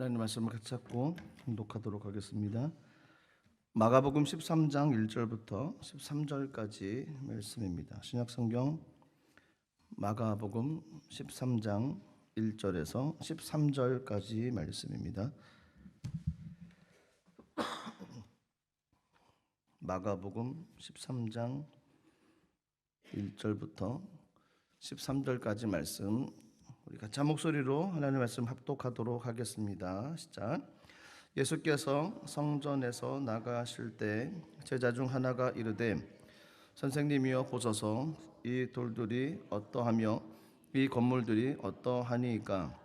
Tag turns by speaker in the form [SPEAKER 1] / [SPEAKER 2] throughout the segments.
[SPEAKER 1] 하나님 말씀을 같이 찾고 공독하도록 하겠습니다. 마가복음 13장 1절부터 13절까지 말씀입니다. 신약성경 마가복음 13장 1절에서 13절까지 말씀입니다. 마가복음 13장 1절부터 13절까지 말씀 우리 같이 한 목소리로 하나님의 말씀 합독하도록 하겠습니다. 시작. 예수께서 성전에서 나가실 때 제자 중 하나가 이르되 선생님이여 보소서 이 돌들이 어떠하며 이 건물들이 어떠하니이까.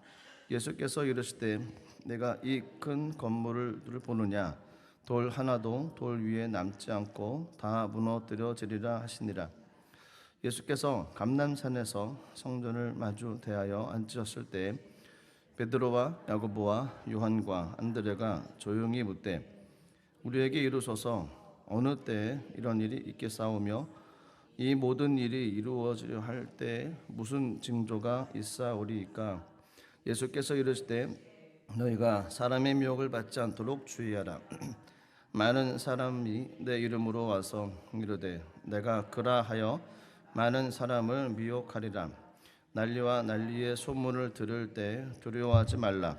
[SPEAKER 1] 예수께서 이르시되 내가 이 큰 건물을 보느냐 돌 하나도 돌 위에 남지 않고 다 무너뜨려지리라 하시니라. 예수께서 감람산에서 성전을 마주 대하여 앉으셨을 때 베드로와 야고보와 요한과 안드레가 조용히 묻되 우리에게 이루소서 어느 때에 이런 일이 있겠사오며 이 모든 일이 이루어지려 할 때 무슨 징조가 있사오리이까. 예수께서 이르시되 너희가 사람의 미혹을 받지 않도록 주의하라. 많은 사람이 내 이름으로 와서 이르되 내가 그라하여 많은 사람을 미혹하리라. 난리와 난리의 소문을 들을 때 두려워하지 말라.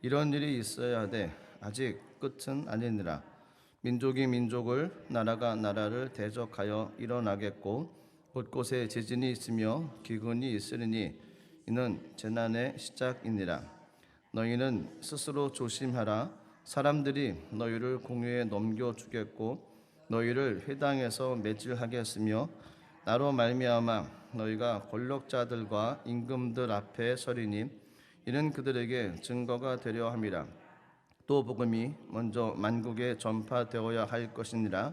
[SPEAKER 1] 이런 일이 있어야 하되 아직 끝은 아니니라. 민족이 민족을 나라가 나라를 대적하여 일어나겠고 곳곳에 지진이 있으며 기근이 있으리니 이는 재난의 시작이니라. 너희는 스스로 조심하라. 사람들이 너희를 공회에 넘겨주겠고 너희를 회당에서 매질하겠으며 나로 말미암아 너희가 권력자들과 임금들 앞에 서리니 이는 그들에게 증거가 되려 함이라. 또 복음이 먼저 만국에 전파되어야 할 것이니라.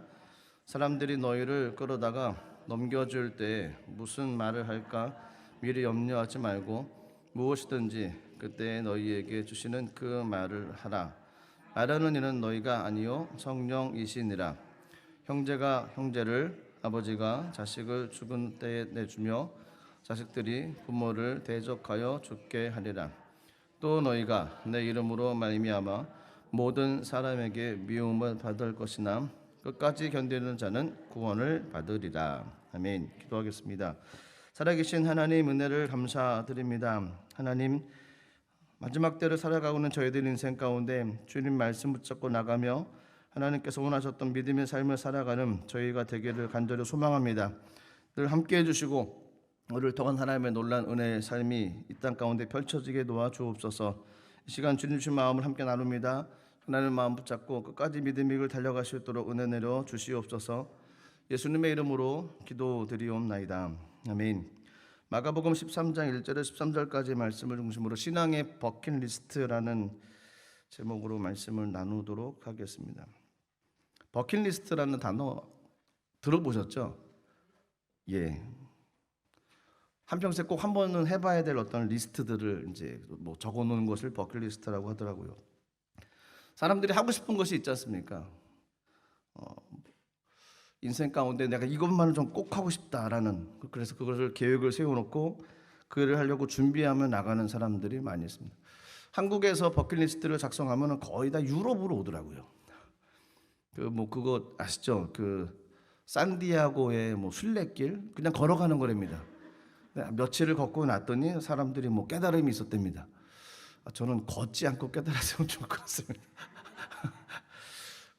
[SPEAKER 1] 사람들이 너희를 끌어다가 넘겨줄 때 무슨 말을 할까 미리 염려하지 말고 무엇이든지 그때 너희에게 주시는 그 말을 하라. 말하는 이는 너희가 아니요 성령이시니라. 형제가 형제를 아버지가 자식을 죽은 때에 내주며 자식들이 부모를 대적하여 죽게 하리라. 또 너희가 내 이름으로 말미암아 모든 사람에게 미움을 받을 것이나 끝까지 견디는 자는 구원을 받으리라. 아멘. 기도하겠습니다. 살아계신 하나님 은혜를 감사드립니다. 하나님 마지막 때를 살아가고 있는 저희들 인생 가운데 주님 말씀 붙잡고 나가며 하나님께서 원하셨던 믿음의 삶을 살아가는 저희가 되기를 간절히 소망합니다. 늘 함께 해주시고 우리를 통한 하나님의 놀라운 은혜의 삶이 이 땅 가운데 펼쳐지게 도와주옵소서. 이 시간 주님 주신 마음을 함께 나눕니다. 하나님의 마음 붙잡고 끝까지 믿음의 길을 달려갈 수 있도록 은혜 내려 주시옵소서. 예수님의 이름으로 기도드리옵나이다. 아멘. 마가복음 13장 1절에서 13절까지 말씀을 중심으로 신앙의 버킷리스트라는 제목으로 말씀을 나누도록 하겠습니다. 버킷리스트라는 단어 들어보셨죠? 예. 한평생 꼭 한 번은 해봐야 될 어떤 리스트들을 이제 뭐 적어놓은 것을 버킷리스트라고 하더라고요. 사람들이 하고 싶은 것이 있지 않습니까? 인생 가운데 내가 이것만은 좀 꼭 하고 싶다라는, 그래서 그것을 계획을 세워놓고 그 일을 하려고 준비하며 나가는 사람들이 많이 있습니다. 한국에서 버킷리스트를 작성하면 거의 다 유럽으로 오더라고요. 그거 아시죠? 산디아고의 순례길 그냥 걸어가는 거랍니다. 며칠을 걷고 났더니 사람들이 깨달음이 있었답니다. 저는 걷지 않고 깨달았으면 좋을 것 같습니다.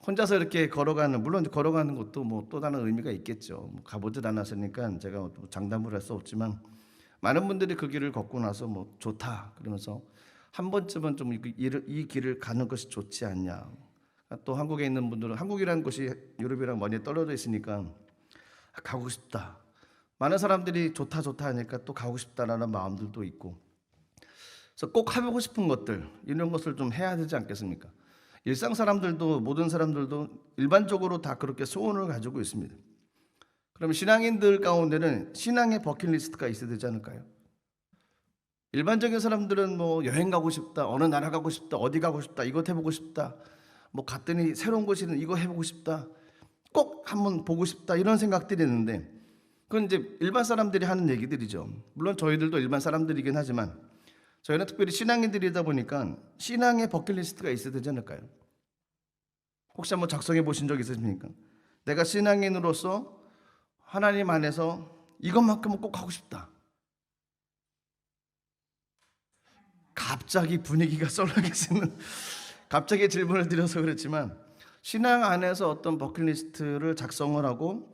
[SPEAKER 1] 혼자서 이렇게 걸어가는, 물론 걸어가는 것도 또 다른 의미가 있겠죠. 가보질 않았으니까 제가 장담을 할 수 없지만 많은 분들이 그 길을 걷고 나서 좋다 그러면서 한 번쯤은 좀 이 길을 가는 것이 좋지 않냐. 또 한국에 있는 분들은 한국이라는 곳이 유럽이랑 많이 떨어져 있으니까 가고 싶다. 많은 사람들이 좋다 하니까 또 가고 싶다라는 마음들도 있고, 그래서 꼭 해보고 싶은 것들 이런 것을 좀 해야 되지 않겠습니까? 일상 사람들도 모든 사람들도 일반적으로 다 그렇게 소원을 가지고 있습니다. 그럼 신앙인들 가운데는 신앙의 버킷리스트가 있어야 되지 않을까요? 일반적인 사람들은 여행 가고 싶다, 어느 나라 가고 싶다, 어디 가고 싶다, 이것 해보고 싶다, 갔더니 새로운 곳이는 이거 해보고 싶다, 꼭 한번 보고 싶다, 이런 생각들이 있는데 그건 이제 일반 사람들이 하는 얘기들이죠. 물론 저희들도 일반 사람들이긴 하지만 저희는 특별히 신앙인들이다 보니까 신앙의 버킷리스트가 있어야 되지 않을까요? 혹시 한번 작성해 보신 적 있으십니까? 내가 신앙인으로서 하나님 안에서 이것만큼은 꼭 하고 싶다. 갑자기 분위기가 썰렁해지는 갑자기 질문을 드려서 그렇지만 신앙 안에서 어떤 버킷리스트를 작성을 하고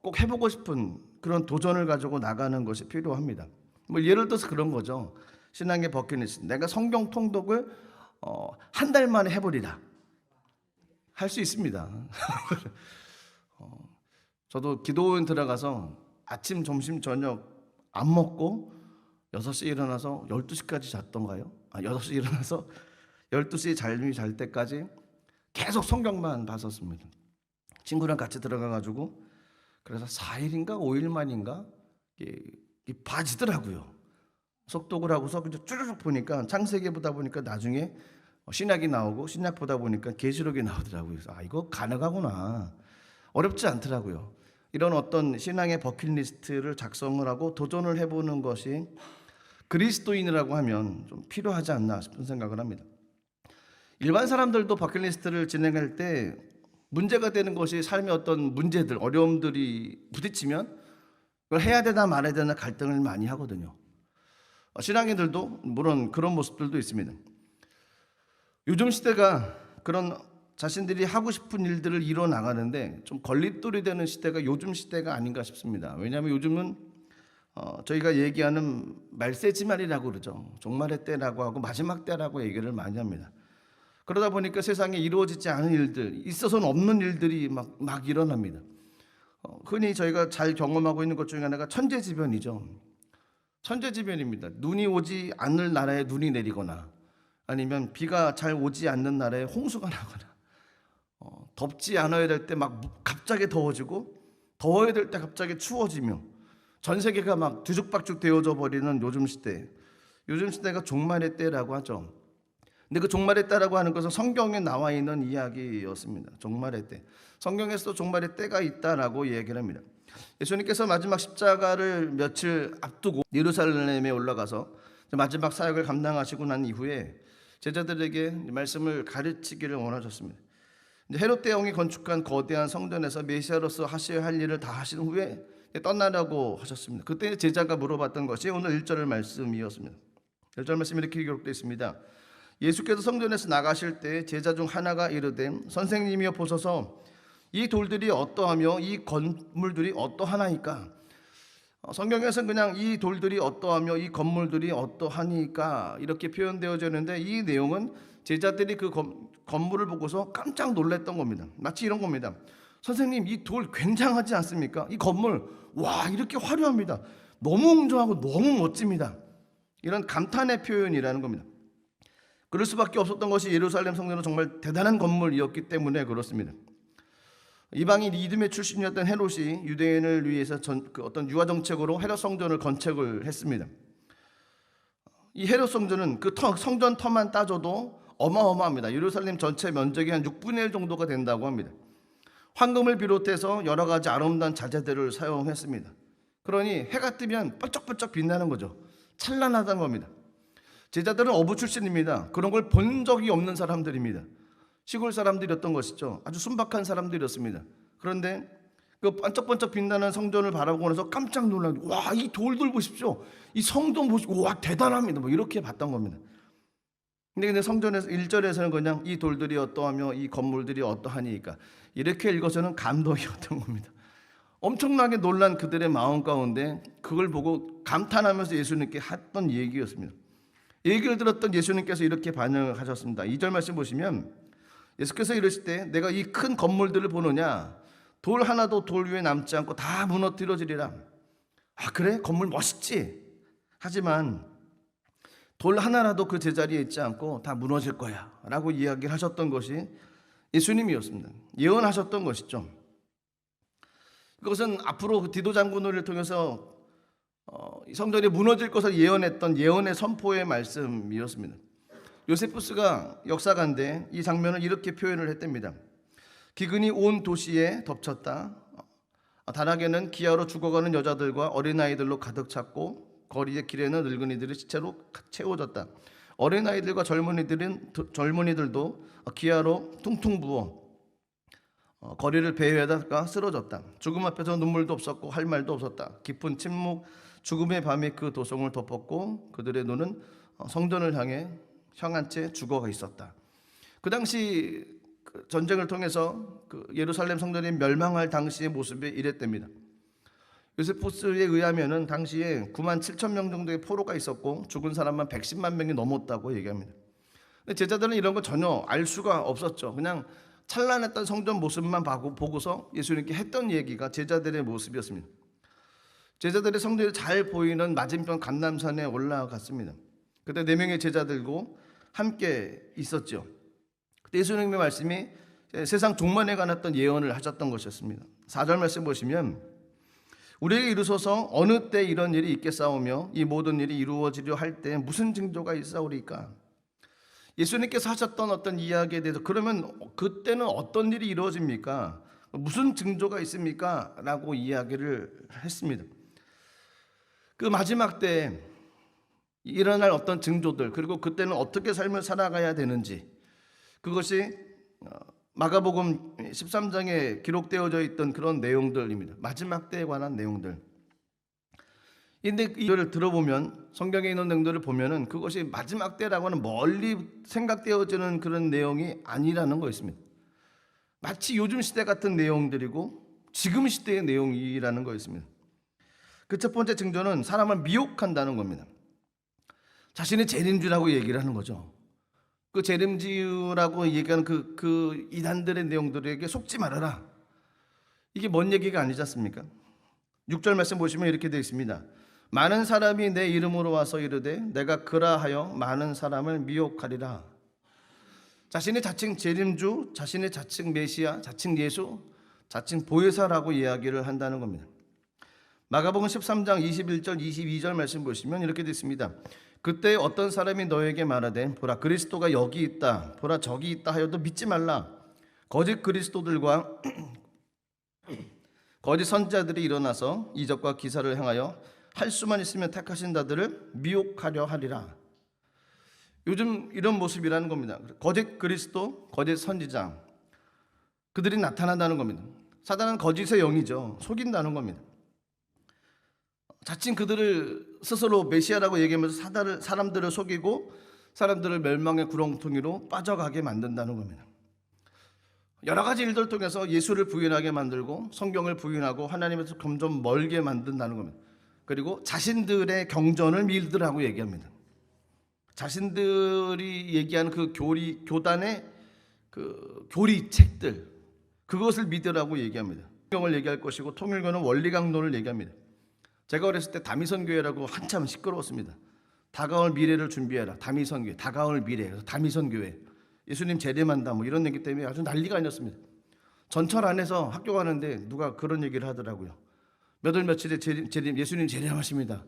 [SPEAKER 1] 꼭 해보고 싶은 그런 도전을 가지고 나가는 것이 필요합니다. 뭐 예를 들어서 그런 거죠. 신앙의 버킷리스트. 내가 성경 통독을 한 달 만에 해버리라. 할 수 있습니다. 저도 기도원 들어가서 아침, 점심, 저녁 안 먹고 6시에 일어나서 12시까지 잤던가요? 6시에 일어나서 12시에 잠이 잘 때까지 계속 성경만 봤었습니다. 친구랑 같이 들어가가지고 그래서 4일인가 5일 만인가 봐지더라고요. 속독을 하고서 쭈르륵 보니까 창세기 보다 보니까 나중에 신약이 나오고 신약 보다 보니까 계시록이 나오더라고요. 그래서 이거 가능하구나. 어렵지 않더라고요. 이런 어떤 신앙의 버킷리스트를 작성을 하고 도전을 해보는 것이 그리스도인이라고 하면 좀 필요하지 않나 싶은 생각을 합니다. 일반 사람들도 버킷리스트를 진행할 때 문제가 되는 것이 삶의 어떤 문제들, 어려움들이 부딪히면 그걸 해야 되나 말아야 되나 갈등을 많이 하거든요. 신앙인들도 물론 그런 모습들도 있습니다. 요즘 시대가 그런 자신들이 하고 싶은 일들을 이뤄 나가는데 좀 걸림돌이 되는 시대가 요즘 시대가 아닌가 싶습니다. 왜냐하면 요즘은 저희가 얘기하는 말세지말이라고 그러죠. 종말의 때라고 하고 마지막 때라고 얘기를 많이 합니다. 그러다 보니까 세상에 이루어지지 않은 일들, 있어서는 없는 일들이 막 일어납니다. 흔히 저희가 잘 경험하고 있는 것 중에 하나가 천재지변이죠. 천재지변입니다. 눈이 오지 않을 나라에 눈이 내리거나 아니면 비가 잘 오지 않는 나라에 홍수가 나거나 덥지 않아야 될 때 막 갑자기 더워지고 더워야 될 때 갑자기 추워지며 전 세계가 막 뒤죽박죽 되어져 버리는 요즘 시대. 요즘 시대가 종말의 때라고 하죠. 근데 그 종말의 때라고 하는 것은 성경에 나와 있는 이야기였습니다. 종말의 때. 성경에서도 종말의 때가 있다라고 얘기를 합니다. 예수님께서 마지막 십자가를 며칠 앞두고 예루살렘에 올라가서 마지막 사역을 감당하시고 난 이후에 제자들에게 말씀을 가르치기를 원하셨습니다. 헤롯 대왕이 건축한 거대한 성전에서 메시아로서 하셔야 할 일을 다 하신 후에 떠나라고 하셨습니다. 그때 제자가 물어봤던 것이 오늘 1절 말씀이었습니다. 1절 말씀이 이렇게 기록되어 있습니다. 예수께서 성전에서 나가실 때 제자 중 하나가 이르되 선생님이여 보소서 이 돌들이 어떠하며 이 건물들이 어떠하나이까. 성경에서는 그냥 이 돌들이 어떠하며 이 건물들이 어떠하니까 이렇게 표현되어져 있는데 이 내용은 제자들이 그 건물을 보고서 깜짝 놀랐던 겁니다. 마치 이런 겁니다. 선생님 이 돌 굉장하지 않습니까? 이 건물 와 이렇게 화려합니다. 너무 웅장하고 너무 멋집니다. 이런 감탄의 표현이라는 겁니다. 그럴 수밖에 없었던 것이 예루살렘 성전은 정말 대단한 건물이었기 때문에 그렇습니다. 이방인 이듬의 출신이었던 헤롯이 유대인을 위해서 어떤 유화 정책으로 헤롯 성전을 건축을 했습니다. 이 헤롯 성전은 그 성전 터만 따져도 어마어마합니다. 예루살렘 전체 면적이 한 6분의 1 정도가 된다고 합니다. 황금을 비롯해서 여러 가지 아름다운 자재들을 사용했습니다. 그러니 해가 뜨면 번쩍번쩍 빛나는 거죠. 찬란하다는 겁니다. 제자들은 어부 출신입니다. 그런 걸 본 적이 없는 사람들입니다. 시골 사람들이었던 것이죠. 아주 순박한 사람들이었습니다. 그런데 그 반짝반짝 빛나는 성전을 바라보고 나서 깜짝 놀란 와, 이 돌들 보십시오. 이 성전 보시고 와, 대단합니다. 뭐 이렇게 봤던 겁니다. 근데 성전에서 1절에서는 그냥 이 돌들이 어떠하며 이 건물들이 어떠하니까 이렇게 읽어서는 감동이었던 겁니다. 엄청나게 놀란 그들의 마음 가운데 그걸 보고 감탄하면서 예수님께 했던 얘기였습니다. 얘기를 들었던 예수님께서 이렇게 반응을 하셨습니다. 2절 말씀 보시면 예수께서 이러실 때 내가 이 큰 건물들을 보느냐 돌 하나도 돌 위에 남지 않고 다 무너뜨려지리라. 아 그래? 건물 멋있지? 하지만 돌 하나라도 그 제자리에 있지 않고 다 무너질 거야 라고 이야기를 하셨던 것이 예수님이었습니다. 예언하셨던 것이죠. 그것은 앞으로 그 디도 장군을 통해서 성전이 무너질 것을 예언했던 예언의 선포의 말씀이었습니다. 요세푸스가 역사가인데 이 장면을 이렇게 표현을 했답니다. 기근이 온 도시에 덮쳤다. 다락에는 기아로 죽어가는 여자들과 어린아이들로 가득 찼고 거리의 길에는 늙은이들이 시체로 채워졌다. 어린아이들과 젊은이들도 기아로 퉁퉁 부어 거리를 배회하다가 쓰러졌다. 죽음 앞에서 눈물도 없었고 할 말도 없었다. 깊은 침묵, 죽음의 밤이 그 도성을 덮었고 그들의 눈은 성전을 향한 채 죽어가 있었다. 그 당시 전쟁을 통해서 예루살렘 성전이 멸망할 당시의 모습이 이랬답니다. 요세푸스에 의하면은 당시에 9만 7천 명 정도의 포로가 있었고 죽은 사람만 110만 명이 넘었다고 얘기합니다. 근데 제자들은 이런 거 전혀 알 수가 없었죠. 그냥 찬란했던 성전 모습만 보고서 예수님께 했던 얘기가 제자들의 모습이었습니다. 제자들의 성전이 잘 보이는 맞은편 감람산에 올라갔습니다. 그때 4명의 제자들고 함께 있었죠. 그때 예수님의 말씀이 세상 종말에 관한 예언을 하셨던 것이었습니다. 4절 말씀 보시면 우리에게 이르소서 어느 때 이런 일이 있겠사오며 이 모든 일이 이루어지려 할 때 무슨 징조가 있사오리까? 예수님께서 하셨던 어떤 이야기에 대해서 그러면 그때는 어떤 일이 이루어집니까? 무슨 징조가 있습니까? 라고 이야기를 했습니다. 그 마지막 때 일어날 어떤 징조들, 그리고 그때는 어떻게 삶을 살아가야 되는지, 그것이 마가복음 13장에 기록되어져 있던 그런 내용들입니다. 마지막 때에 관한 내용들. 근데 이거를 들어보면, 성경에 있는 내용들을 보면은 그것이 마지막 때라고는 멀리 생각되어지는 그런 내용이 아니라는 거였습니다. 마치 요즘 시대 같은 내용들이고 지금 시대의 내용이라는 거였습니다. 그 첫 번째 징조는 사람을 미혹한다는 겁니다. 자신의 재림주라고 얘기를 하는 거죠. 그 재림주라고 얘기하는 그 이단들의 내용들에게 속지 말아라. 이게 뭔 얘기가 아니지 않습니까? 6절 말씀 보시면 이렇게 되어 있습니다. 많은 사람이 내 이름으로 와서 이르되 내가 그라하여 많은 사람을 미혹하리라. 자신의 자칭 재림주, 자신의 자칭 메시아, 자칭 예수, 자칭 보혜사라고 이야기를 한다는 겁니다. 마가복음 13장 21절 22절 말씀 보시면 이렇게 되어 있습니다. 그때 어떤 사람이 너에게 말하되 보라 그리스도가 여기 있다, 보라 저기 있다 하여도 믿지 말라. 거짓 그리스도들과 거짓 선지자들이 일어나서 이적과 기사를 행하여 할 수만 있으면 택하신 자들을 미혹하려 하리라. 요즘 이런 모습이라는 겁니다. 거짓 그리스도, 거짓 선지자, 그들이 나타난다는 겁니다. 사단은 거짓의 영이죠. 속인다는 겁니다. 자칭 그들을 스스로 메시아라고 얘기하면서 사람들을 속이고 사람들을 멸망의 구렁텅이로 빠져가게 만든다는 겁니다. 여러 가지 일들을 통해서 예수를 부인하게 만들고 성경을 부인하고 하나님에서 점점 멀게 만든다는 겁니다. 그리고 자신들의 경전을 믿으라고 얘기합니다. 자신들이 얘기하는 그 교단의 그 교리책들, 그것을 믿으라고 얘기합니다. 성경을 얘기할 것이고 통일교는 원리강론을 얘기합니다. 제가 어렸을 때 다미선교회라고 한참 시끄러웠습니다. 다가올 미래를 준비해라. 다미선교회, 다가올 미래. 그래서 다미선교회. 예수님 재림한다. 뭐 이런 얘기 때문에 아주 난리가 아니었습니다. 전철 안에서 학교 가는데 누가 그런 얘기를 하더라고요. 몇 월 며칠에 예수님 재림하십니다.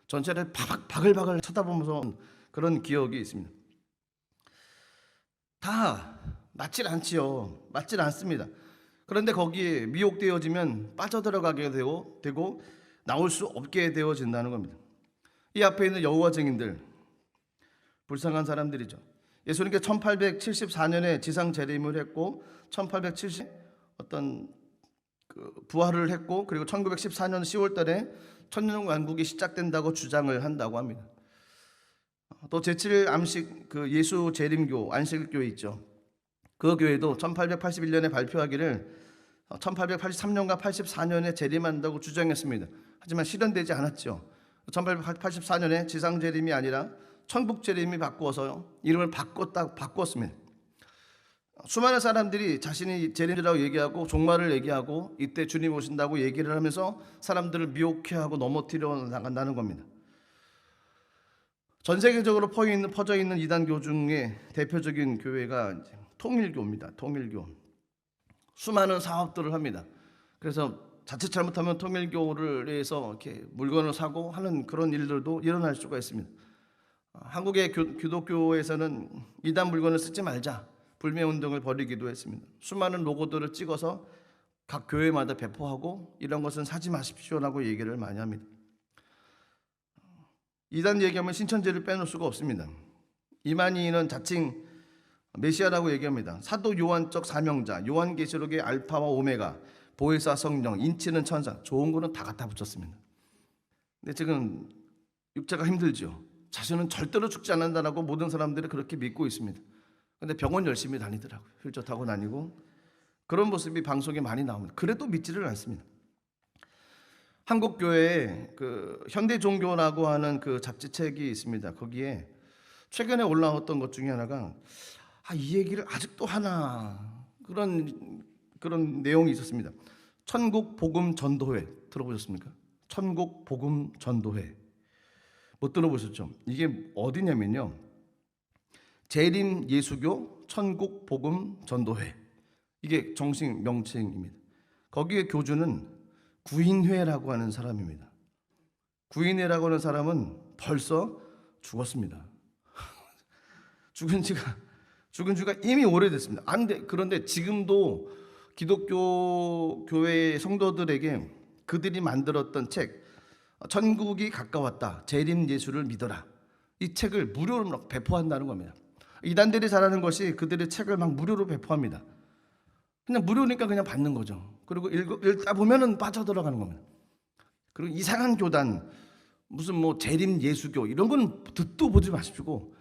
[SPEAKER 1] 전철에 바글바글 쳐다보면서 그런 기억이 있습니다. 다 맞질 않지요. 맞질 않습니다. 그런데 거기에 미혹되어지면 빠져들어가게 되고 나올 수 없게 되어진다는 겁니다. 이 앞에 있는 여호와 증인들, 불쌍한 사람들이죠. 예수님께 1874년에 지상 재림을 했고 1870 어떤 부활을 했고 그리고 1914년 10월 달에 천년 왕국이 시작된다고 주장을 한다고 합니다. 또 제7 암식 예수 재림교 안식교회 있죠. 그 교회도 1881년에 발표하기를 1883년과 84년에 재림한다고 주장했습니다. 하지만 실현되지 않았죠. 1884년에 지상 재림이 아니라 천국 재림이 바꾸어서 이름을 바꿨습니다. 수많은 사람들이 자신이 재림이라고 얘기하고 종말을 얘기하고 이때 주님 오신다고 얘기를 하면서 사람들을 미혹해하고 넘어뜨려 나간다는 겁니다. 전 세계적으로 퍼져 있는 이단교 중에 대표적인 교회가 통일교입니다. 통일교. 수많은 사업들을 합니다. 그래서 자칫 잘못하면 통일교를 위해서 이렇게 물건을 사고 하는 그런 일들도 일어날 수가 있습니다. 한국의 기독교에서는 이단 물건을 쓰지 말자 불매 운동을 벌이기도 했습니다. 수많은 로고들을 찍어서 각 교회마다 배포하고 이런 것은 사지 마십시오라고 얘기를 많이 합니다. 이단 얘기하면 신천지를 빼놓을 수가 없습니다. 이만희는 자칭 메시아라고 얘기합니다. 사도 요한적 사명자, 요한계시록의 알파와 오메가, 보혜사 성령, 인치는 천사, 좋은 거는 다 갖다 붙였습니다. 근데 지금 육체가 힘들죠. 자신은 절대로 죽지 않는다라고 모든 사람들이 그렇게 믿고 있습니다. 근데 병원 열심히 다니더라고요. 휠체어 타고 다니고 그런 모습이 방송에 많이 나옵니다. 그래도 믿지를 않습니다. 한국 교회에 그 현대 종교라고 하는 그 잡지책이 있습니다. 거기에 최근에 올라왔던 것 중에 하나가 이 얘기를 아직도 하나 그런 내용이 있었습니다. 천국 복음 전도회 들어보셨습니까? 천국 복음 전도회 못 들어보셨죠? 이게 어디냐면요, 재림 예수교 천국 복음 전도회, 이게 정식 명칭입니다. 거기에 교주는 구인회라고 하는 사람입니다. 구인회라고 하는 사람은 벌써 죽었습니다. 죽은 지가 이미 오래됐습니다. 그런데 지금도 기독교 교회 성도들에게 그들이 만들었던 책, 천국이 가까웠다, 재림 예수를 믿어라, 이 책을 무료로 막 배포한다는 겁니다. 이단들이 잘하는 것이 그들의 책을 막 무료로 배포합니다. 그냥 무료니까 그냥 받는 거죠. 그리고 읽다 보면은 빠져들어가는 겁니다. 그리고 이상한 교단, 무슨 뭐 재림 예수교 이런 건 듣도 보지 마십시오.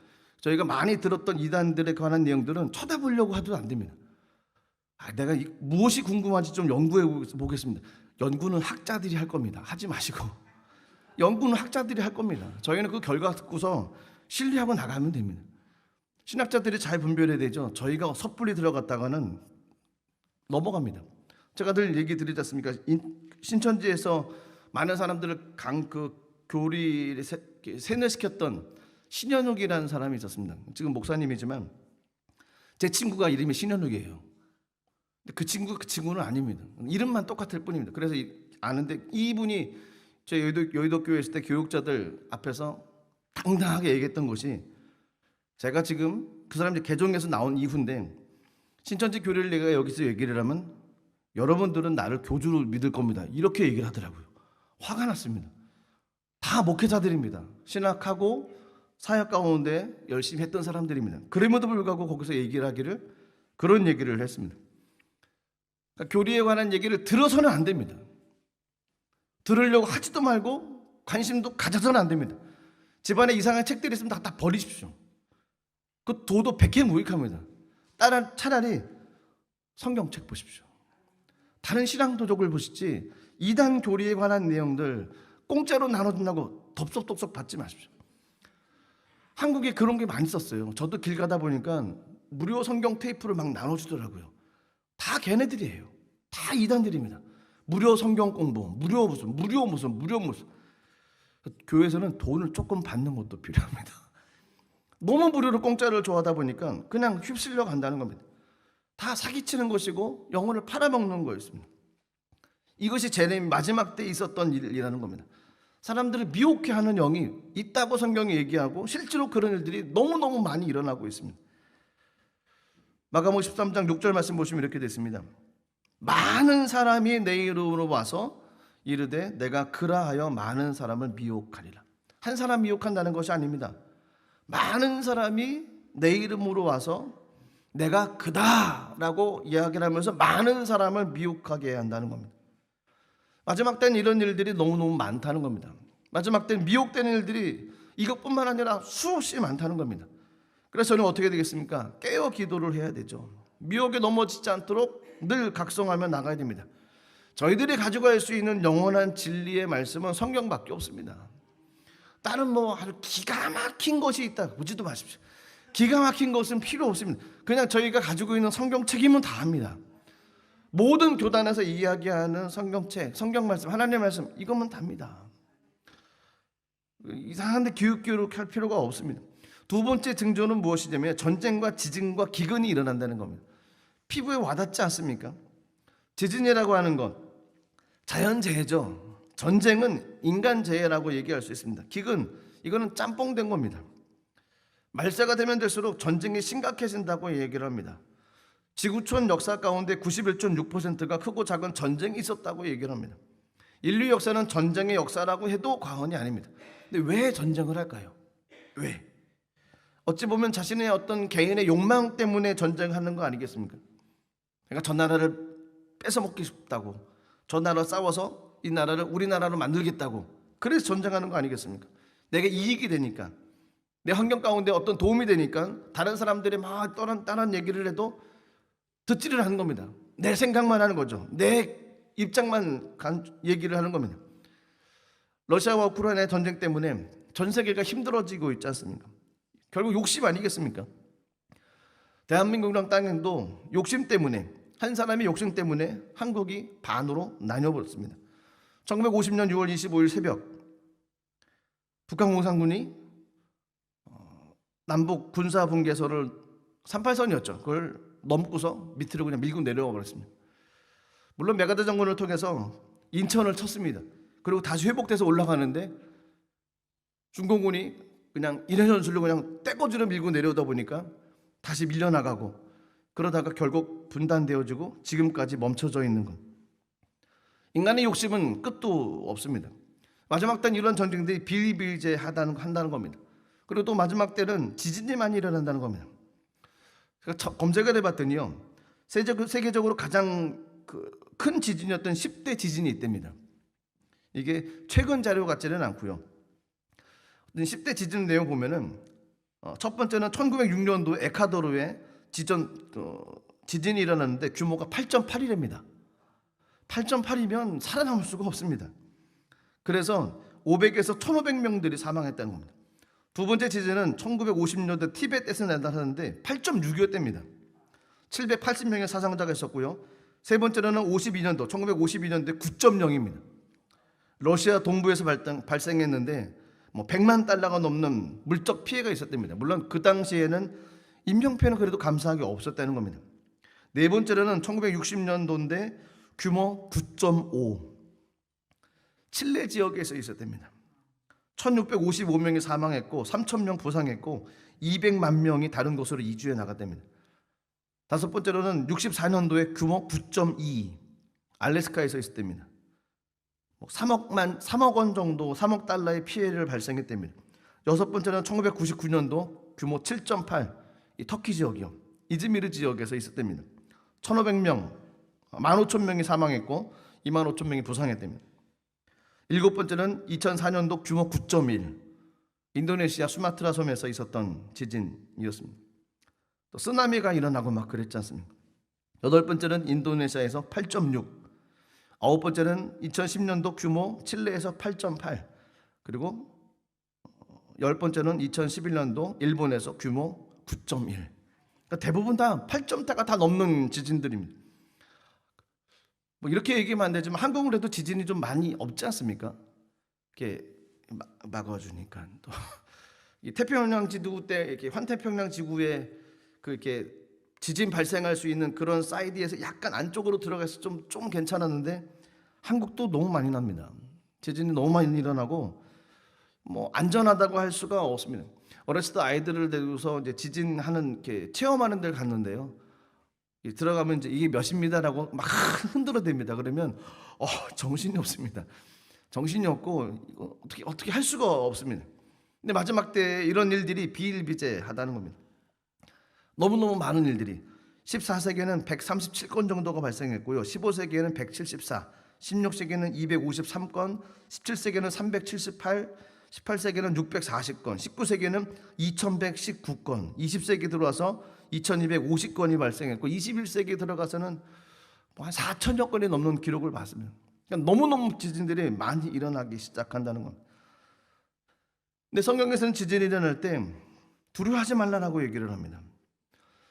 [SPEAKER 1] 저희가 많이 들었던 이단들에 관한 내용들은 쳐다보려고 해도 안 됩니다. 내가 무엇이 궁금한지 좀 연구해 보겠습니다. 연구는 학자들이 할 겁니다. 하지 마시고. 연구는 학자들이 할 겁니다. 저희는 그 결과 듣고서 신뢰하고 나가면 됩니다. 신학자들이 잘 분별해야 되죠. 저희가 섣불리 들어갔다가는 넘어갑니다. 제가 늘 얘기 드리지 않습니까? 신천지에서 많은 사람들을 교리를 세뇌시켰던 신현욱이라는 사람이 있었습니다. 지금 목사님이지만 제 친구가 이름이 신현욱이에요. 그 친구는 아닙니다. 이름만 똑같을 뿐입니다. 그래서 아는데 이분이 제 여의도 교회 있을 때 교육자들 앞에서 당당하게 얘기했던 것이, 제가 지금 그 사람들 개종에서 나온 이후인데 신천지 교리를 내가 여기서 얘기를 하면 여러분들은 나를 교주로 믿을 겁니다, 이렇게 얘기를 하더라고요. 화가 났습니다. 다 목회자들입니다. 신학하고 사역 가운데 열심히 했던 사람들입니다. 그럼에도 불구하고 거기서 그런 얘기를 했습니다. 그러니까 교리에 관한 얘기를 들어서는 안 됩니다. 들으려고 하지도 말고 관심도 가져서는 안 됩니다. 집안에 이상한 책들이 있으면 다 버리십시오. 그 도도 백해무익합니다. 차라리 성경책 보십시오. 다른 신앙 도적을 보시지 이단 교리에 관한 내용들 공짜로 나눠준다고 덥석덥석 받지 마십시오. 한국에 그런 게 많이 썼어요. 저도 길 가다 보니까 무료 성경 테이프를 막 나눠주더라고요. 다 걔네들이에요. 다 이단들입니다. 무료 성경 공부, 무료 무슨. 교회에서는 돈을 조금 받는 것도 필요합니다. 너무 무료로 공짜를 좋아하다 보니까 그냥 휩쓸려 간다는 겁니다. 다 사기치는 것이고 영혼을 팔아먹는 거였습니다. 이것이 재림 마지막 때 있었던 일이라는 겁니다. 사람들을 미혹해하는 영이 있다고 성경이 얘기하고 실제로 그런 일들이 너무너무 많이 일어나고 있습니다. 마가복음 13장 6절 말씀 보시면 이렇게 됐습니다. 많은 사람이 내 이름으로 와서 이르되 내가 그라하여 많은 사람을 미혹하리라. 한 사람 미혹한다는 것이 아닙니다. 많은 사람이 내 이름으로 와서 내가 그다라고 이야기를 하면서 많은 사람을 미혹하게 한다는 겁니다. 마지막 때는 이런 일들이 너무너무 많다는 겁니다. 마지막 때는 미혹되는 일들이 이것뿐만 아니라 수없이 많다는 겁니다. 그래서 저는 어떻게 되겠습니까? 깨어 기도를 해야 되죠. 미혹에 넘어지지 않도록 늘 각성하며 나가야 됩니다. 저희들이 가지고 갈 수 있는 영원한 진리의 말씀은 성경밖에 없습니다. 다른 아주 기가 막힌 것이 있다 보지도 마십시오. 기가 막힌 것은 필요 없습니다. 그냥 저희가 가지고 있는 성경책이면 다 합니다. 모든 교단에서 이야기하는 성경책, 성경 말씀, 하나님의 말씀, 이것만 답니다. 이상한데 교육할 필요가 없습니다. 두 번째 징조는 무엇이냐면 전쟁과 지진과 기근이 일어난다는 겁니다. 피부에 와닿지 않습니까? 지진이라고 하는 것, 자연재해죠. 전쟁은 인간재해라고 얘기할 수 있습니다. 기근, 이거는 짬뽕된 겁니다. 말세가 되면 될수록 전쟁이 심각해진다고 얘기를 합니다. 지구촌 역사 가운데 91.6%가 크고 작은 전쟁이 있었다고 얘기를 합니다. 인류 역사는 전쟁의 역사라고 해도 과언이 아닙니다. 근데 왜 전쟁을 할까요? 왜? 어찌 보면 자신의 어떤 개인의 욕망 때문에 전쟁하는 거 아니겠습니까? 그러니까 저 나라를 뺏어먹기 싶다고, 저 나라 싸워서 이 나라를 우리 나라로 만들겠다고, 그래서 전쟁하는 거 아니겠습니까? 내게 이익이 되니까, 내 환경 가운데 어떤 도움이 되니까 다른 사람들이 막 다른 얘기를 해도 듣지를 않는 겁니다. 내 생각만 하는 거죠. 내 입장만 얘기를 하는 겁니다. 러시아와 우크라이나의 전쟁 때문에 전 세계가 힘들어지고 있지 않습니까? 결국 욕심 아니겠습니까? 대한민국이랑 땅도 욕심 때문에, 한 사람의 욕심 때문에 한국이 반으로 나뉘어버렸습니다. 1950년 6월 25일 새벽, 북한 공산군이 남북 군사 분계선을 38선이었죠. 그걸 넘고서 밑으로 그냥 밀고 내려와 버렸습니다. 물론 메가드 정권을 통해서 인천을 쳤습니다. 그리고 다시 회복돼서 올라가는데 중공군이 그냥 인해전술로 그냥 떼거지로 밀고 내려오다 보니까 다시 밀려나가고, 그러다가 결국 분단되어지고 지금까지 멈춰져 있는 것. 인간의 욕심은 끝도 없습니다. 마지막 때는 이런 전쟁들이 비일비재한다는 겁니다. 그리고 또 마지막 때는 지진이 많이 일어난다는 겁니다. 검색을 해봤더니요, 세계적으로 가장 큰 지진이었던 10대 지진이 있답니다. 이게 최근 자료 같지는 않고요. 10대 지진 내용 보면은 첫 번째는 1906년도 에콰도르에 지진이 일어났는데 규모가 8.8이랍니다. 8.8이면 살아남을 수가 없습니다. 그래서 500에서 1,500명들이 사망했다는 겁니다. 두 번째 지진은 1950년대 티베트에서 나타났는데 8.6이었답니다. 780명의 사상자가 있었고요. 세 번째로는 1952년도에 9.0입니다. 러시아 동부에서 발생했는데 100만 달러가 넘는 물적 피해가 있었답니다. 물론 그 당시에는 인명피해는 그래도 감사하게 없었다는 겁니다. 네 번째로는 1960년도인데 규모 9.5, 칠레 지역에서 있었답니다. 1655명이 사망했고 3,000명 부상했고 200만 명이 다른 곳으로 이주해 나갔답니다. 다섯 번째로는 64년도에 규모 9.2, 알래스카에서 있었답니다. 3억 원 정도, 3억 달러의 피해를 발생했답니다. 여섯 번째는 1999년도 규모 7.8, 이 터키 지역이요, 이즈미르 지역에서 있었답니다. 1,500명, 15,000명이 사망했고 25,000명이 부상했답니다. 일곱 번째는 2004년도 규모 9.1, 인도네시아 수마트라 섬에서 있었던 지진이었습니다. 또 쓰나미가 일어나고 막 그랬지 않습니까? 여덟 번째는 인도네시아에서 8.6, 아홉 번째는 2010년도 규모 칠레에서 8.8, 그리고 열 번째는 2011년도 일본에서 규모 9.1. 그러니까 대부분 다 8.4가 다 넘는 지진들입니다. 이렇게 얘기하면 안 되지만 한국은 그래도 지진이 좀 많이 없지 않습니까? 이렇게 막아주니까. 또 태평양 지구 때 이렇게 환태평양 지구에 이렇게 지진 발생할 수 있는 그런 사이드에서 약간 안쪽으로 들어가서 좀 괜찮았는데 한국도 너무 많이 납니다. 지진이 너무 많이 일어나고 안전하다고 할 수가 없습니다. 어렸을 때 아이들을 데리고서 이제 지진하는 이렇게 체험하는 데를 갔는데요. 들어가면 이제 이게 몇입니다라고 막 흔들어댑니다. 그러면 정신이 없습니다. 정신이 없고 이거 어떻게 할 수가 없습니다. 근데 마지막 때 이런 일들이 비일비재하다는 겁니다. 너무너무 많은 일들이 14세기에는 137건 정도가 발생했고요. 15세기에는 174, 16세기에는 253건, 17세기에는 378, 18세기에는 640건, 19세기에는 2119건, 20세기 들어와서 2250건이 발생했고 21세기 들어가서는 한 4천여 건이 넘는 기록을 봤습니다. 그러니까 너무너무 지진들이 많이 일어나기 시작한다는 겁니다. 근데 성경에서는 지진이 일어날 때 두려워하지 말라라고 얘기를 합니다.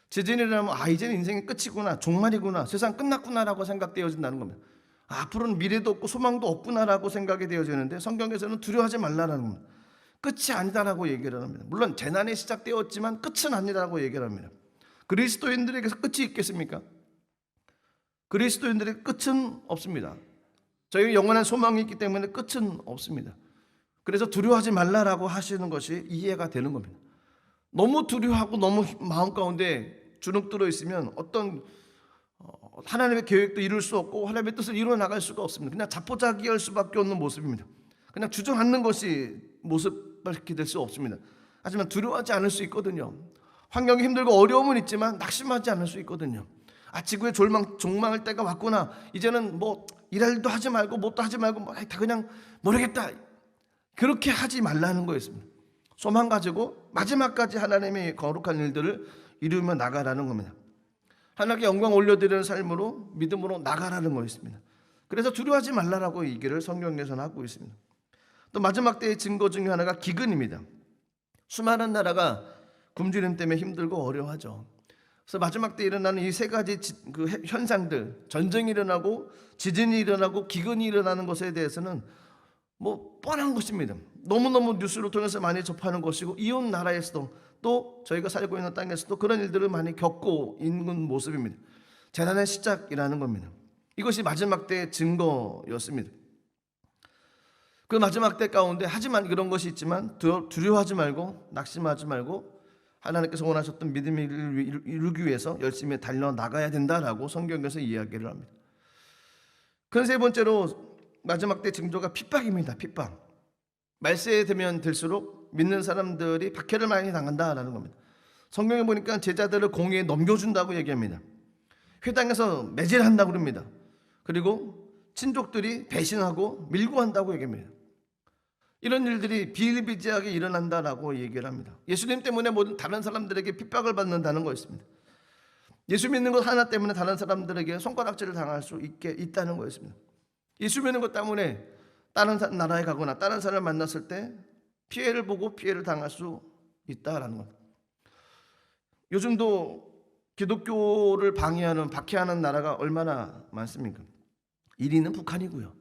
[SPEAKER 1] 지진이 일어나면 이제는 인생이 끝이구나, 종말이구나, 세상 끝났구나라고 생각되어진다는 겁니다. 앞으로는 미래도 없고 소망도 없구나라고 생각이 되어지는데 성경에서는 두려워하지 말라라는 겁니다. 끝이 아니다라고 얘기를 합니다. 물론 재난이 시작되었지만 끝은 아니라고 얘기를 합니다. 그리스도인들에게서 끝이 있겠습니까? 그리스도인들의 끝은 없습니다. 저희 영원한 소망이 있기 때문에 끝은 없습니다. 그래서 두려워하지 말라라고 하시는 것이 이해가 되는 겁니다. 너무 두려워하고 너무 마음 가운데 주눅 들어 있으면 어떤 하나님의 계획도 이룰 수 없고 하나님의 뜻을 이루어 나갈 수가 없습니다. 그냥 자포자기할 수밖에 없는 모습입니다. 그냥 주저앉는 것이 모습밖에 될 수 없습니다. 하지만 두려워하지 않을 수 있거든요. 환경이 힘들고 어려움은 있지만 낙심하지 않을 수 있거든요. 지구에 종망할 때가 왔구나. 이제는 뭐 일할 일도 하지 말고 뭣도 하지 말고 다 그냥 모르겠다. 그렇게 하지 말라는 거였습니다. 소망 가지고 마지막까지 하나님의 거룩한 일들을 이루며 나가라는 겁니다. 하나님께 영광 올려드리는 삶으로 믿음으로 나가라는 거였습니다. 그래서 두려워하지 말라라고 얘기를 성경에서는 하고 있습니다. 또 마지막 때의 증거 중에 하나가 기근입니다. 수많은 나라가 굶주림 때문에 힘들고 어려워하죠. 그래서 마지막 때 일어나는 이 세 가지 현상들, 전쟁이 일어나고 지진이 일어나고 기근이 일어나는 것에 대해서는 뭐 뻔한 것입니다. 너무너무 뉴스를 통해서 많이 접하는 것이고 이웃 나라에서도 또 저희가 살고 있는 땅에서도 그런 일들을 많이 겪고 있는 모습입니다. 재난의 시작이라는 겁니다. 이것이 마지막 때의 증거였습니다. 그 마지막 때 가운데 하지만 그런 것이 있지만 두려워하지 말고 낙심하지 말고 하나님께서 원하셨던 믿음을 이루기 위해서 열심히 달려나가야 된다라고 성경에서 이야기를 합니다. 그 세 번째로 마지막 때 징조가 핍박입니다. 핍박. 말세에 되면 될수록 믿는 사람들이 박해를 많이 당한다라는 겁니다. 성경에 보니까 제자들을 공의에 넘겨준다고 얘기합니다. 회당에서 매질한다고 그럽니다. 그리고 친족들이 배신하고 밀고 한다고 얘기합니다. 이런 일들이 비일비재하게 일어난다라고 얘기를 합니다. 예수님 때문에 모든 다른 사람들에게 핍박을 받는다는 거였습니다. 예수 믿는 것 하나 때문에 다른 사람들에게 손가락질을 당할 수 있다는 거였습니다. 예수 믿는 것 때문에 다른 나라에 가거나 다른 사람을 만났을 때 피해를 보고 피해를 당할 수 있다라는 겁니다. 요즘도 기독교를 방해하는 박해하는 나라가 얼마나 많습니까? 1위는 북한이고요.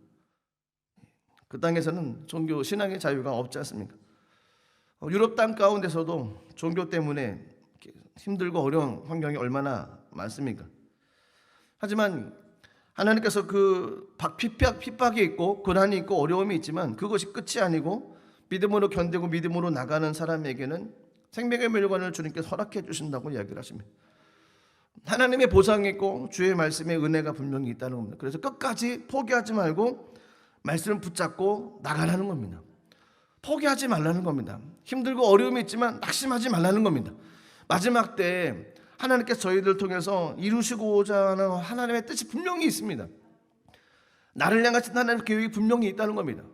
[SPEAKER 1] 그 땅에서는 종교 신앙의 자유가 없지 않습니까? 유럽 땅 가운데서도 종교 때문에 힘들고 어려운 환경이 얼마나 많습니까? 하지만 하나님께서 그 핍박이 있고 고난이 있고 어려움이 있지만 그것이 끝이 아니고 믿음으로 견디고 믿음으로 나가는 사람에게는 생명의 멸관을 주님께서 허락해 주신다고 이야기를 하십니다. 하나님의 보상이 있고 주의 말씀의 은혜가 분명히 있다는 겁니다. 그래서 끝까지 포기하지 말고 말씀을 붙잡고 나가라는 겁니다. 포기하지 말라는 겁니다. 힘들고 어려움이 있지만 낙심하지 말라는 겁니다. 마지막 때 하나님께서 저희들 통해서 이루시고자 하는 하나님의 뜻이 분명히 있습니다. 나를 향하신 하나님의 계획이 분명히 있다는 겁니다.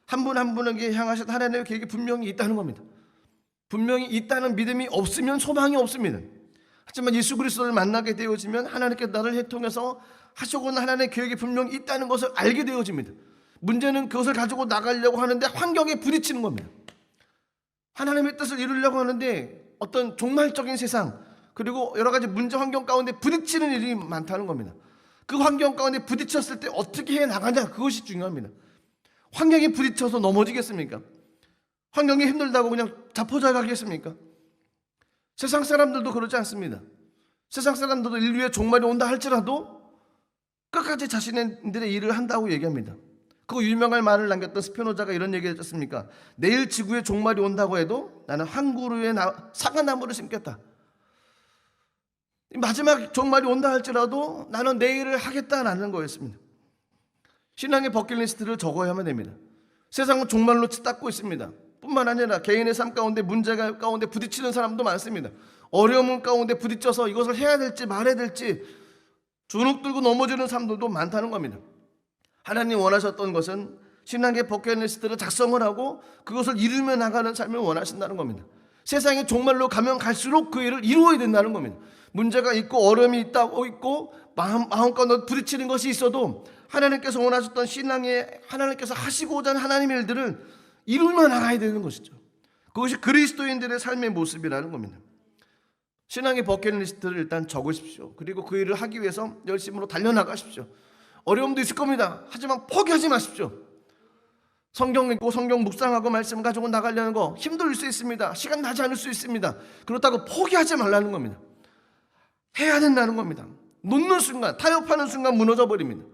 [SPEAKER 1] 한 분 한 분에게 향하신 하나님의 계획이 분명히 있다는 겁니다. 분명히 있다는 믿음이 없으면 소망이 없습니다. 하지만 예수 그리스도를 만나게 되어지면 하나님께서 나를 통해서 하시고 있는 하나님의 계획이 분명히 있다는 것을 알게 되어집니다. 문제는 그것을 가지고 나가려고 하는데 환경에 부딪히는 겁니다. 하나님의 뜻을 이루려고 하는데 어떤 종말적인 세상 그리고 여러 가지 문제 환경 가운데 부딪히는 일이 많다는 겁니다. 그 환경 가운데 부딪혔을 때 어떻게 해 나가냐 그것이 중요합니다. 환경에 부딪혀서 넘어지겠습니까? 환경이 힘들다고 그냥 자포자기하겠습니까? 세상 사람들도 그러지 않습니다. 세상 사람들도 인류의 종말이 온다 할지라도 끝까지 자신들의 일을 한다고 얘기합니다. 그 유명한 말을 남겼던 스피노자가 이런 얘기를 했습니까? 내일 지구의 종말이 온다고 해도 나는 한 그루의 사과나무를 심겠다. 마지막 종말이 온다 할지라도 나는 내 일을 하겠다라는 거였습니다. 신앙의 버킷리스트를 적어야만 됩니다. 세상은 종말로 치닫고 있습니다. 뿐만 아니라 개인의 삶 가운데 문제가 가운데 부딪히는 사람도 많습니다. 어려움 가운데 부딪혀서 이것을 해야 될지 말아야 될지 주눅 들고 넘어지는 사람들도 많다는 겁니다. 하나님 원하셨던 것은 신앙의 버킷리스트를 작성을 하고 그것을 이루며 나가는 삶을 원하신다는 겁니다. 세상이 종말로 가면 갈수록 그 일을 이루어야 된다는 겁니다. 문제가 있고 어려움이 있고 마음 가운데 부딪히는 것이 있어도 하나님께서 원하셨던 신앙에 하나님께서 하시고자 하는 하나님의 일들을 이루며 나가야 되는 것이죠. 그것이 그리스도인들의 삶의 모습이라는 겁니다. 신앙의 버킷리스트를 일단 적으십시오. 그리고 그 일을 하기 위해서 열심으로 달려나가십시오. 어려움도 있을 겁니다. 하지만 포기하지 마십시오. 성경 읽고 성경 묵상하고 말씀 가지고 나가려는 거 힘들 수 있습니다. 시간 나지 않을 수 있습니다. 그렇다고 포기하지 말라는 겁니다. 해야 된다는 겁니다. 놓는 순간, 타협하는 순간 무너져 버립니다.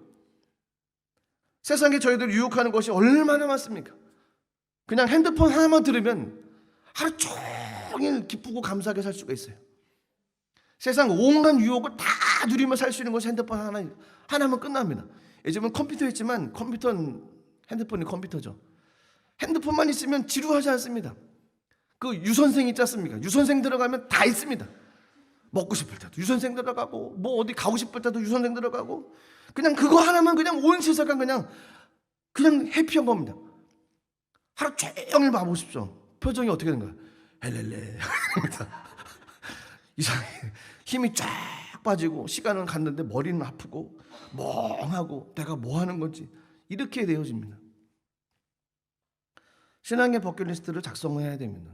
[SPEAKER 1] 세상에 저희들 유혹하는 것이 얼마나 많습니까? 그냥 핸드폰 하나만 들으면 하루 종일 기쁘고 감사하게 살 수가 있어요. 세상 온갖 유혹을 다 누리며 살 수 있는 것이 핸드폰 하나면 끝납니다. 요즘은 컴퓨터 있지만 컴퓨터는 핸드폰이 컴퓨터죠. 핸드폰만 있으면 지루하지 않습니다. 그 유선생 있지 않습니까? 유선생 들어가면 다 있습니다. 먹고 싶을 때도 유선생 들어가고, 뭐 어디 가고 싶을 때도 유선생 들어가고, 그냥 그거 하나면 그냥 온 세상은 그냥 해피한 겁니다. 하루 종일 봐보십시오. 표정이 어떻게 되는 거예요? 헬렐레 이상해. 힘이 쫙 빠지고 시간은 갔는데 머리는 아프고 멍하고 내가 뭐 하는 건지 이렇게 되어집니다. 신앙의 버킷리스트를 작성해야 됩니다.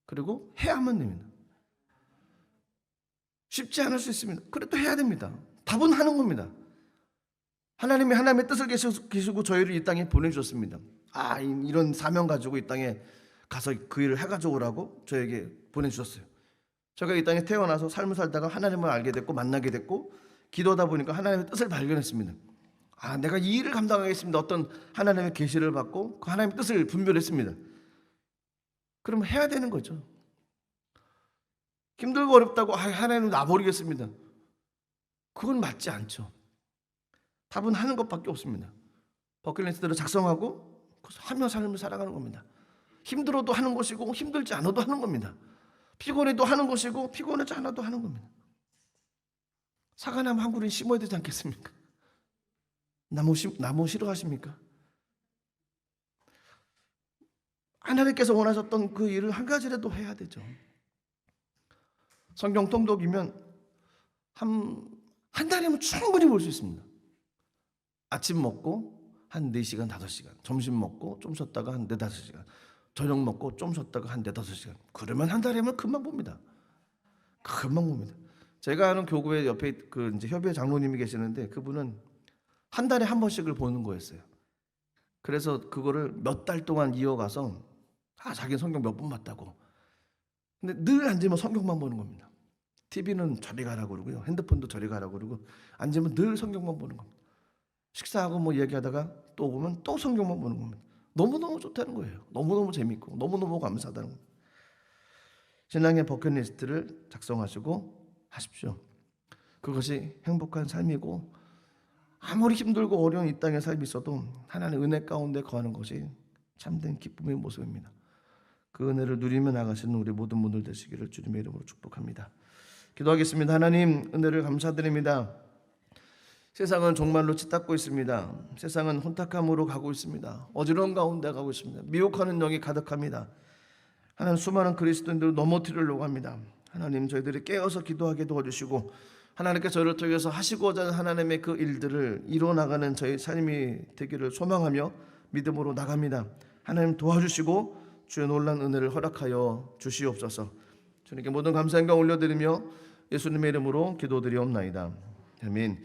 [SPEAKER 1] 그리고 해야만 됩니다. 쉽지 않을 수 있습니다. 그래도 해야 됩니다. 답은 하는 겁니다. 하나님이 하나님의 뜻을 계시고 저희를 이 땅에 보내주셨습니다. 이런 사명 가지고 이 땅에 가서 그 일을 해가지고 오라고 저에게 보내주셨어요. 제가 이 땅에 태어나서 삶을 살다가 하나님을 알게 됐고 만나게 됐고 기도하다 보니까 하나님의 뜻을 발견했습니다. 내가 이 일을 감당하겠습니다. 어떤 하나님의 계시를 받고 그 하나님의 뜻을 분별했습니다. 그러면 해야 되는 거죠. 힘들고 어렵다고 하나님 놔버리겠습니다. 그건 맞지 않죠. 답은 하는 것밖에 없습니다. 버킷리스트를 작성하고 하며 삶을 살아가는 겁니다. 힘들어도 하는 것이고 힘들지 않아도 하는 겁니다. 피곤해도 하는 것이고 피곤하지 않아도 하는 겁니다. 사과나무 한 그루 심어야 되지 않겠습니까? 나무 싫어하십니까? 하나님께서 원하셨던 그 일을 한 가지라도 해야 되죠. 성경 통독이면 한 달이면 충분히 볼 수 있습니다. 아침 먹고 한 4시간, 5시간, 점심 먹고 좀 쉬었다가 한 4, 5시간, 저녁 먹고 좀 쉬었다가 한 4, 5시간. 그러면 한 달이면 금방 봅니다. 금방 봅니다. 제가 아는 교구의 옆에 이제 협의회 장로님이 계시는데 그분은 한 달에 한 번씩을 보는 거였어요. 그래서 그거를 몇 달 동안 이어가서 자기는 성경 몇 번 봤다고. 근데 늘 앉으면 성경만 보는 겁니다. TV는 저리 가라고 그러고요. 핸드폰도 저리 가라고 그러고 앉으면 늘 성경만 보는 겁니다. 식사하고 뭐 얘기하다가 또 보면 또 성경만 보는 겁니다. 너무너무 좋다는 거예요. 너무너무 재밌고 너무너무 감사하다는 겁니다. 신앙의 버킷리스트를 작성하시고 하십시오. 그것이 행복한 삶이고 아무리 힘들고 어려운 이 땅의 삶이 있어도 하나님의 은혜 가운데 거하는 것이 참된 기쁨의 모습입니다. 그 은혜를 누리며 나가시는 우리 모든 분들 되시기를 주님의 이름으로 축복합니다. 기도하겠습니다. 하나님 은혜를 감사드립니다. 세상은 종말로 치닫고 있습니다. 세상은 혼탁함으로 가고 있습니다. 어지러운 가운데 가고 있습니다. 미혹하는 영이 가득합니다. 하나님 수많은 그리스도인들을 넘어뜨리려고 합니다. 하나님 저희들이 깨어서 기도하게 도와주시고 하나님께서 저희를 통해서 하시고자 하는 하나님의 그 일들을 이루어나가는 저희 삶이 되기를 소망하며 믿음으로 나갑니다. 하나님 도와주시고 주의 놀란 은혜를 허락하여 주시옵소서. 주님께 모든 감사 영광 올려드리며 예수님의 이름으로 기도드리옵나이다. 아멘.